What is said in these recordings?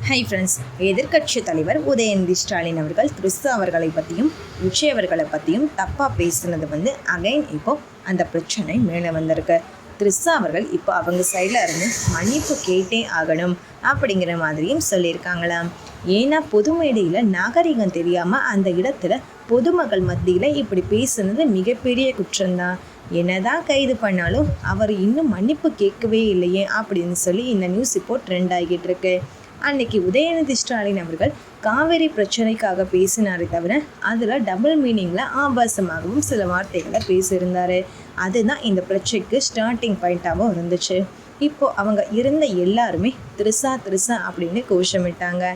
Hi friends, எதிர்க்கட்சி தலைவர் உதயநிதி ஸ்டாலின் அவர்கள் த்ரிஷா அவர்களை பற்றியும் விஜய் அவர்களை பற்றியும் தப்பாக பேசுனது அகைன் இப்போ அந்த பிரச்சனை மேலே வந்திருக்கு. த்ரிஷா அவர்கள் இப்போ அவங்க சைடில் இருந்து மன்னிப்பு கேட்டே ஆகணும் அப்படிங்கிற மாதிரியும் சொல்லியிருக்காங்களாம். ஏன்னா பொது மேடையில் நாகரிகம் தெரியாமல் அந்த இடத்துல பொதுமக்கள் மத்தியில் இப்படி பேசுனது மிகப்பெரிய குற்றம்தான். என்னதான் கைது பண்ணாலும் அவர் இன்னும் மன்னிப்பு கேட்கவே இல்லையே அப்படின்னு சொல்லி இந்த நியூஸ் இப்போ ட்ரெண்ட் ஆகிட்டு இருக்கு. அன்னைக்கு உதயநிதி ஸ்டாலின் அவர்கள் காவேரி பிரச்சனைக்காக பேசினாரே தவிர அதில் டபுள் மீனிங்கில் ஆபாசமாகவும் சில வார்த்தைகளை பேசியிருந்தார். அதுதான் இந்த பிரச்சனைக்கு ஸ்டார்டிங் பாயிண்ட்டாகவும் இருந்துச்சு. இப்போ அவங்க இருந்த எல்லாருமே த்ரிஷா அப்படின்னு கோஷமிட்டாங்க.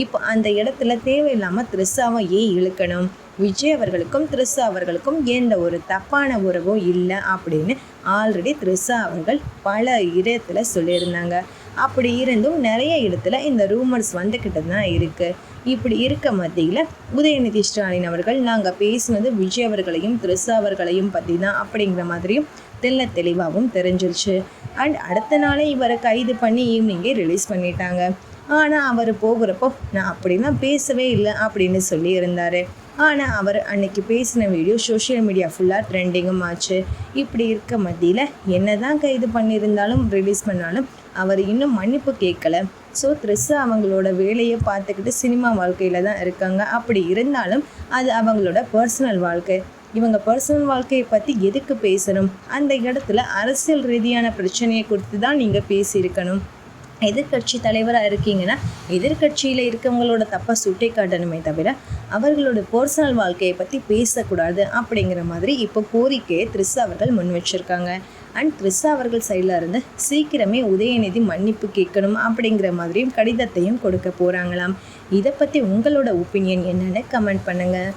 இப்போ அந்த இடத்துல தேவையில்லாமல் த்ரிஷாவை ஏன் இழுக்கணும், விஜய் அவர்களுக்கும் த்ரிஷா அவர்களுக்கும் எந்த ஒரு தப்பான உறவும் இல்லை அப்படின்னு ஆல்ரெடி த்ரிஷா அவர்கள் பல இடத்துல சொல்லியிருந்தாங்க. அப்படி இருந்தும் நிறைய இடத்துல இந்த ரூமர்ஸ் வந்துக்கிட்டு தான் இருக்குது. இப்படி இருக்க மத்தியில் உதயநிதி ஸ்டாலின் அவர்கள் நாங்கள் பேசினது விஜய் அவர்களையும் த்ரிஷா அவர்களையும் பற்றி தான் அப்படிங்கிற மாதிரியும் தெளிவாகவும் தெரிஞ்சிருச்சு. அண்ட் அடுத்த நாளே இவரை கைது பண்ணி ஈவினிங்கே ரிலீஸ் பண்ணிட்டாங்க. ஆனால் அவர் போகிறப்போ நான் அப்படிலாம் பேசவே இல்லை அப்படின்னு சொல்லி இருந்தார். ஆனால் அவர் அன்னைக்கு பேசின வீடியோ சோஷியல் மீடியா ஃபுல்லாக ட்ரெண்டிங்கும் ஆச்சு. இப்படி இருக்க மத்தியில் என்ன தான் கைது பண்ணியிருந்தாலும் ரிலீஸ் பண்ணாலும் அவர் இன்னும் மன்னிப்பு கேட்கல. ஸோ த்ரிஷா அவங்களோட வேலையை பார்த்துக்கிட்டு சினிமா வாழ்க்கையில் தான் இருக்காங்க. அப்படி இருந்தாலும் அது அவங்களோட பர்சனல் வாழ்க்கை. இவங்க பர்சனல் வாழ்க்கையை பற்றி எதுக்கு பேசணும்? அந்த இடத்துல அரசியல் ரீதியான பிரச்சனையை குறித்து தான் நீங்கள் பேசியிருக்கணும். எதிர்கட்சி தலைவராக இருக்கீங்கன்னா எதிர்கட்சியில் இருக்கவங்களோட தப்பாக சுட்டி காட்டணுமே தவிர அவர்களோட பர்சனல் வாழ்க்கையை பற்றி பேசக்கூடாது அப்படிங்கிற மாதிரி இப்போ கோரிக்கையை த்ரிஷா அவர்கள் முன் வச்சுருக்காங்க. அண்ட் த்ரிஷா அவர்கள் சைடில் இருந்து சீக்கிரமே உதயநிதி மன்னிப்பு கேட்கணும் அப்படிங்கிற மாதிரியும் கடிதத்தையும் கொடுக்க போகிறாங்களாம். இதை பற்றி உங்களோட ஒப்பீனியன் என்னென்னு கமெண்ட் பண்ணுங்கள்.